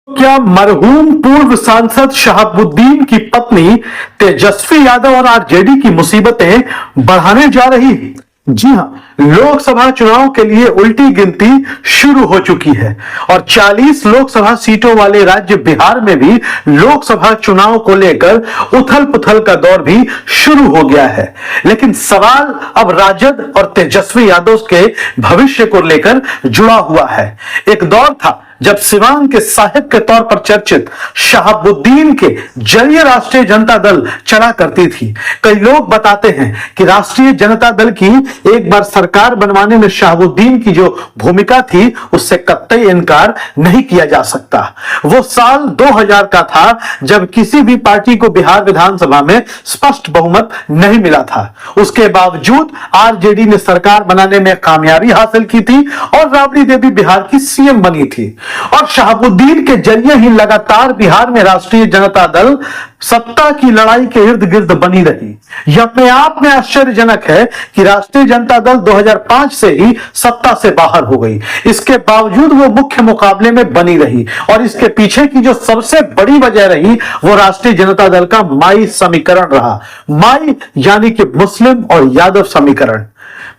क्या मरहूम पूर्व सांसद शहाबुद्दीन की पत्नी तेजस्वी यादव और आरजेडी की मुसीबतें बढ़ाने जा रही है? जी हां, लोकसभा चुनाव के लिए उल्टी गिनती शुरू हो चुकी है और 40 लोकसभा सीटों वाले राज्य बिहार में भी लोकसभा चुनाव को लेकर उथल पुथल का दौर भी शुरू हो गया है। लेकिन सवाल अब राजद और तेजस्वी यादव के भविष्य को लेकर जुड़ा हुआ है। एक दौर था जब सिवान के साहिब के तौर पर चर्चित शहाबुद्दीन के जरिए राष्ट्रीय जनता दल चला करती थी। कई लोग बताते हैं कि राष्ट्रीय जनता दल की एक बार सरकार बनवाने में शहाबुद्दीन की जो भूमिका थी उससे कतई इनकार नहीं किया जा सकता। वो साल 2000 का था जब किसी भी पार्टी को बिहार विधानसभा में स्पष्ट बहुमत नहीं मिला था। उसके बावजूद आरजेडी ने सरकार बनाने में कामयाबी हासिल की थी और राबड़ी देवी बिहार की सीएम बनी थी और शहाबुद्दीन के जरिए ही लगातार बिहार में राष्ट्रीय जनता दल सत्ता की लड़ाई के इर्द गिर्द बनी रही। यह अपने आप में आश्चर्यजनक है कि राष्ट्रीय जनता दल 2005 से ही सत्ता से बाहर हो गई। इसके बावजूद वो मुख्य मुकाबले में बनी रही और इसके पीछे की जो सबसे बड़ी वजह रही वो राष्ट्रीय जनता दल का माई समीकरण रहा। माई यानी कि मुस्लिम और यादव समीकरण।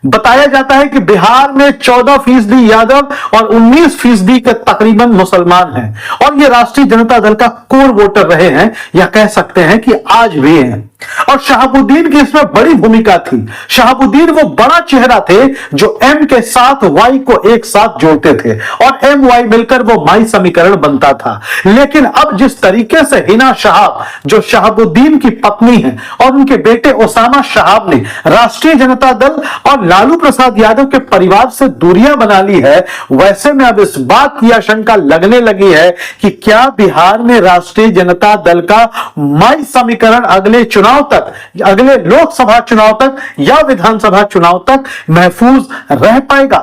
बताया जाता है कि बिहार में 14% यादव और 19% के तकरीबन मुसलमान हैं और ये राष्ट्रीय जनता दल का कोर वोटर रहे हैं या कह सकते हैं कि आज भी हैं। और शहाबुद्दीन की इसमें बड़ी भूमिका थी। शहाबुद्दीन वो बड़ा चेहरा थे जो एम के साथ वाई को एक साथ जोड़ते थे और एम वाई मिलकर वो माई समीकरण बनता था। लेकिन अब जिस तरीके से हिना शहाब जो शहाबुद्दीन की पत्नी है और उनके बेटे ओसामा शहाब ने राष्ट्रीय जनता दल और लालू प्रसाद यादव के परिवार से दूरियां बना ली है, वैसे में अब इस बात की आशंका लगने लगी है कि क्या बिहार में राष्ट्रीय जनता दल का माई समीकरण अगले चुनाव तक, अगले लोकसभा चुनाव तक या विधानसभा चुनाव तक महफूज रह पाएगा।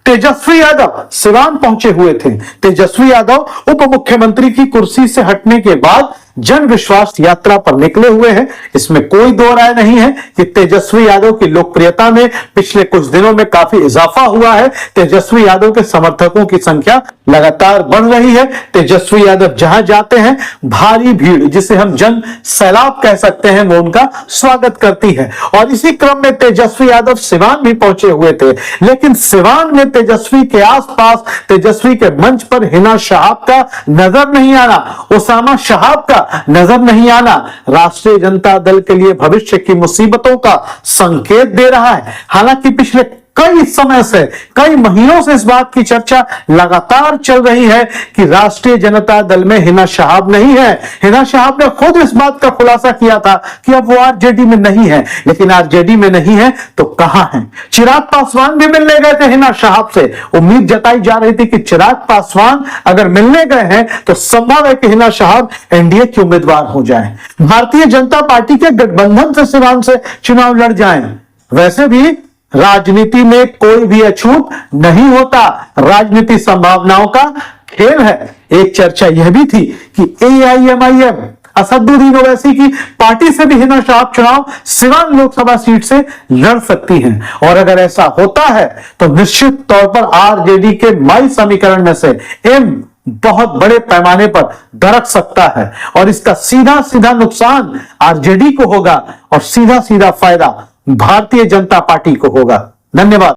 तेजस्वी यादव सिवान पहुंचे हुए थे। तेजस्वी यादव उप मुख्यमंत्री की कुर्सी से हटने के बाद जन विश्वास यात्रा पर निकले हुए हैं। इसमें कोई दो राय नहीं है कि तेजस्वी यादव की लोकप्रियता में पिछले कुछ दिनों में काफी इजाफा हुआ है। तेजस्वी यादव के समर्थकों की संख्या लगातार बढ़ रही है। तेजस्वी यादव जहां जाते हैं भारी भीड़, जिसे हम जन सैलाब कह सकते हैं, वो उनका स्वागत करती है। और इसी क्रम में तेजस्वी यादव सिवान भी पहुंचे हुए थे। लेकिन सिवान में तेजस्वी के आसपास, तेजस्वी के मंच पर हिना शहाब का नजर नहीं आना, ओसामा शहाब का नजर नहीं आना राष्ट्रीय जनता दल के लिए भविष्य की मुसीबतों का संकेत दे रहा है। हालांकि पिछले कई समय से, कई महीनों से इस बात की चर्चा लगातार चल रही है कि राष्ट्रीय जनता दल में हिना शहाब नहीं है। हिना शहाब ने खुद इस बात का खुलासा किया था कि अब वो आरजेडी में नहीं है। लेकिन आरजेडी में नहीं है तो कहां है? चिराग पासवान भी मिलने गए थे हिना शहाब से। उम्मीद जताई जा रही थी कि चिराग पासवान अगर मिलने गए हैं तो संभव है कि हिना शहाब एनडीए के उम्मीदवार हो जाएं, भारतीय जनता पार्टी के गठबंधन से सिवान से चुनाव लड़ जाएं। वैसे भी राजनीति में कोई भी अछूत नहीं होता, राजनीति संभावनाओं का खेल है। एक चर्चा यह भी थी कि एआईएमआईएम असदुद्दीन ओवैसी की पार्टी से भी हिना शहाब चुनाव सिवान लोकसभा सीट से लड़ सकती हैं और अगर ऐसा होता है तो निश्चित तौर पर आरजेडी के माई समीकरण में से एम बहुत बड़े पैमाने पर दरक सकता है और इसका सीधा सीधा नुकसान आरजेडी को होगा और सीधा सीधा फायदा भारतीय जनता पार्टी को होगा। धन्यवाद।